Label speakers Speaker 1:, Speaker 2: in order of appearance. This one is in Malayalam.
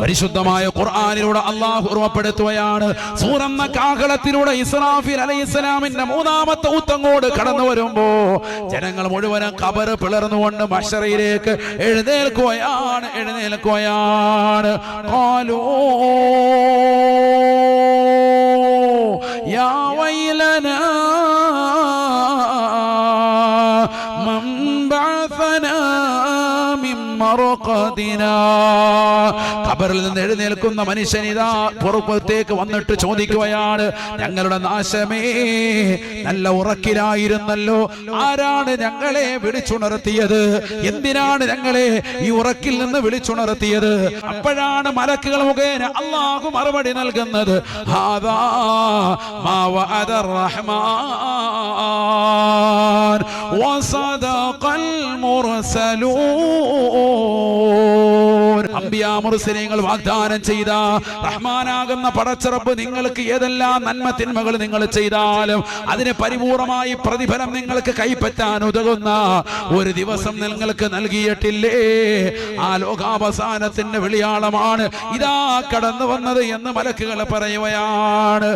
Speaker 1: പരിശുദ്ധമായ ഖുർആനിലൂടെ അല്ലാഹു ഓർമ്മപ്പെടുത്തുകയാണ്. സൂറന്ന കാഹളത്തിലൂടെ ഇസ്രാഫീൽ അലൈഹിസ്സലാമിന്റെ മൂന്നാമത്തെ ഊത്തങ്ങോട് കടന്നു വരുമ്പോ ജനങ്ങൾ മുഴുവനും ഖബർ പിളർന്നുകൊണ്ട് മഹ്ശറിലേക്ക് എഴുന്നേൽക്കുകയാണ്. ഖാലൂ യാ വൈലനാ മൻ ബഅസനാ മിൻ മർഖദിനാ. ഖബറിൽ നിന്ന് എഴുന്നേൽക്കുന്ന മനുഷ്യൻ ഇതാ പുറത്തേക്ക് വന്നിട്ട് ചോദിക്കുകയാണ്, ഞങ്ങളുടെ നാശമേ, നല്ല ഉറക്കിലായിരുന്നല്ലോ, ആരാണ് ഞങ്ങളെ വിളിച്ചുണർത്തിയത്? എന്തിനാണ് ഞങ്ങളെ ഈ ഉറക്കിൽ നിന്ന് വിളിച്ചുണർത്തിയത്? അപ്പോഴാണ് മലക്കുകൾ മുഖേന അല്ലാഹു മറുപടി നൽകുന്നത്, ഹാദാ മാ വഅദർ റഹ്മാൻ വസദഖൽ മുർസലൂൻ. അംബിയാ മുർസലീങ്ങൾ വാഗ്ദാനം ചെയ്ത റഹ്മാനാകുന്ന പടച്ചറബ് നിങ്ങൾക്ക് ഏതെല്ലാം നന്മ തിന്മകൾ നിങ്ങൾ ചെയ്താലും അതിന് പരിപൂർണമായി പ്രതിഫലം നിങ്ങൾക്ക് കൈപ്പറ്റാൻ ഉതകുന്ന ഒരു ദിവസം നിങ്ങൾക്ക് നൽകിയിട്ടില്ലേ? ആ ലോകാവസാനത്തിന്റെ വിളിയാളമാണ് ഇതാ കടന്നു വന്നത് എന്ന് മലക്കുകൾ പറയുകയാണ്.